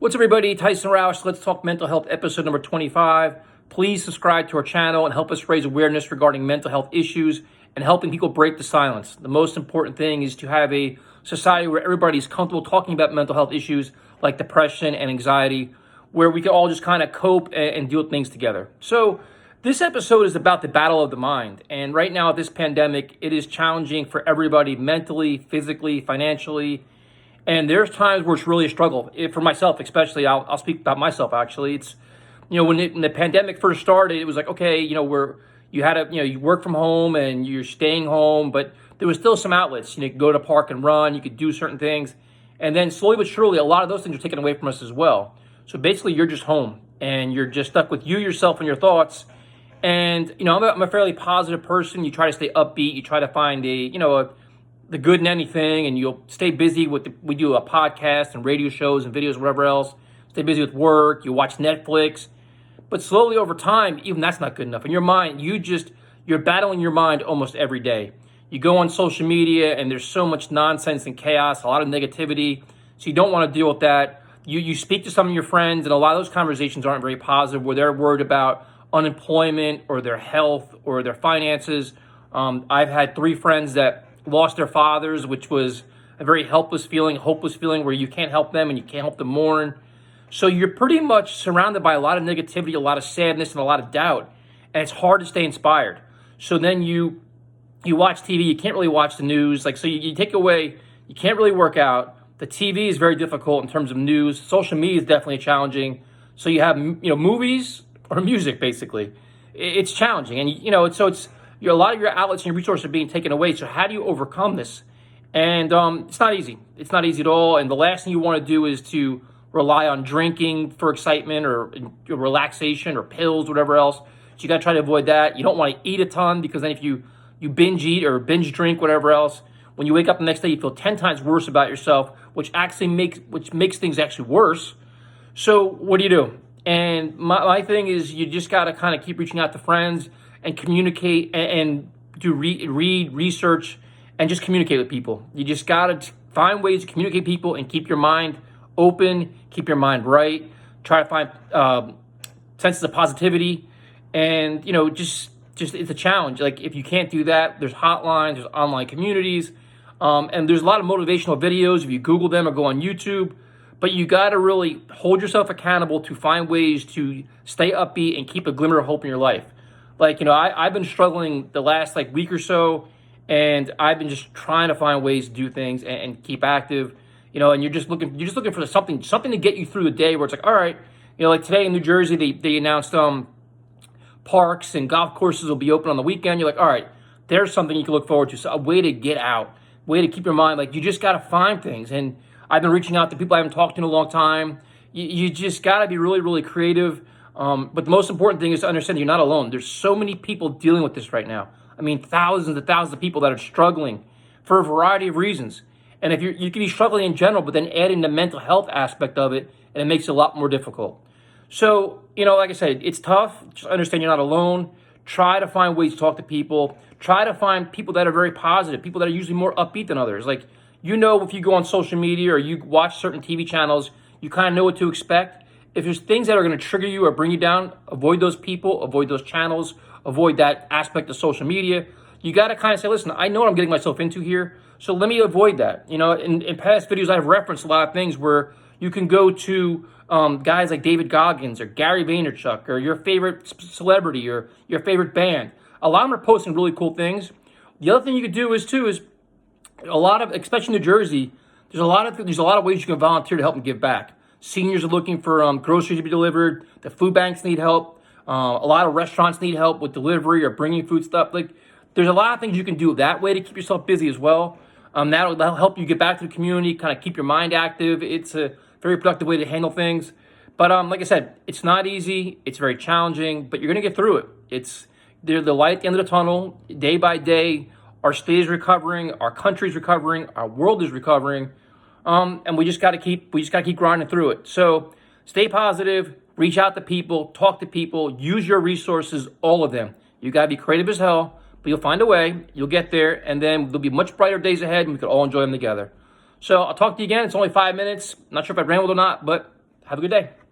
What's up, everybody? Tyson Roush. Let's Talk Mental Health, episode number 25. Please subscribe to our channel and help us raise awareness regarding mental health issues and helping people break the silence. The most important thing is to have a society where everybody's comfortable talking about mental health issues like depression and anxiety, where we can all just kind of cope and deal with things together. So this episode is about the battle of the mind. And right now, this pandemic, it is challenging for everybody mentally, physically, financially. And there's times where it's really a struggle. For myself, especially, I'll speak about myself. Actually, it's when the pandemic first started, it was like, okay, you work from home and you're staying home, but there was still some outlets. You could go to the park and run. You could do certain things, and then slowly but surely, a lot of those things are taken away from us as well. So basically, you're just home and you're just stuck with you, yourself, and your thoughts. And I'm a fairly positive person. You try to stay upbeat. You try to find the good in anything, and you'll stay busy we do a podcast and radio shows and videos, whatever else. Stay busy with work. You watch Netflix, but slowly over time, even that's not good enough. In your mind, you're battling your mind almost every day. You go on social media, and there's so much nonsense and chaos, a lot of negativity. So you don't want to deal with that. You speak to some of your friends, and a lot of those conversations aren't very positive, where they're worried about unemployment or their health or their finances. I've had 3 friends that lost their fathers, which was a very hopeless feeling, where you can't help them and you can't help them mourn. So you're pretty much surrounded by a lot of negativity, a lot of sadness, and a lot of doubt, and it's hard to stay inspired. So then you watch TV, you can't really watch the news. So you take away, you can't really work out. The TV is very difficult in terms of news. Social media is definitely challenging. So you have movies or music, basically. It's challenging, and a lot of your outlets and your resources are being taken away. So how do you overcome this? And it's not easy. It's not easy at all. And the last thing you want to do is to rely on drinking for excitement or relaxation or pills, whatever else. So you got to try to avoid that. You don't want to eat a ton, because then if you binge eat or binge drink, whatever else, when you wake up the next day, you feel 10 times worse about yourself, which makes things actually worse. So what do? And my thing is, you just got to kind of keep reaching out to friends and communicate and do read, research, and just communicate with people. You just got to find ways to communicate with people and keep your mind open, keep your mind right. Try to find senses of positivity, and just it's a challenge. Like, if you can't do that, there's hotlines, there's online communities, and there's a lot of motivational videos if you Google them or go on YouTube. But you got to really hold yourself accountable to find ways to stay upbeat and keep a glimmer of hope in your life. I've been struggling the last week or so, and I've been just trying to find ways to do things and keep active. And you're just looking for something to get you through the day, where it's like, all right, like today in New Jersey, they announced parks and golf courses will be open on the weekend. You're like, all right, there's something you can look forward to. So a way to get out, way to keep your mind, you just got to find things. And I've been reaching out to people I haven't talked to in a long time. You just got to be really, really creative. But the most important thing is to understand that you're not alone. There's so many people dealing with this right now. I mean, thousands and thousands of people that are struggling for a variety of reasons. And if you can be struggling in general, but then add in the mental health aspect of it, and it makes it a lot more difficult. So, like I said, it's tough. Just understand you're not alone. Try to find ways to talk to people. Try to find people that are very positive, people that are usually more upbeat than others. If you go on social media or you watch certain TV channels, you kind of know what to expect. If there's things that are going to trigger you or bring you down, avoid those people, avoid those channels, avoid that aspect of social media. You got to kind of say, listen, I know what I'm getting myself into here, so let me avoid that. In past videos, I've referenced a lot of things where you can go to guys like David Goggins or Gary Vaynerchuk or your favorite celebrity or your favorite band. A lot of them are posting really cool things. The other thing you could do is a lot of, especially in New Jersey, there's a lot of ways you can volunteer to help and give back. Seniors are looking for groceries to be delivered. The food banks need help. A lot of restaurants need help with delivery or bringing food stuff. There's a lot of things you can do that way to keep yourself busy as well. That'll help you get back to the community, kind of keep your mind active. It's a very productive way to handle things. But like I said, it's not easy. It's very challenging, but you're going to get through it. There's the light at the end of the tunnel. Day by day, our state is recovering, our country is recovering, our world is recovering. And we just got to keep grinding through it. So stay positive, reach out to people, talk to people, use your resources, all of them. You got to be creative as hell, but you'll find a way, you'll get there, and then there'll be much brighter days ahead, and we can all enjoy them together. So I'll talk to you again. It's only 5 minutes. Not sure if I rambled or not, but Have a good day.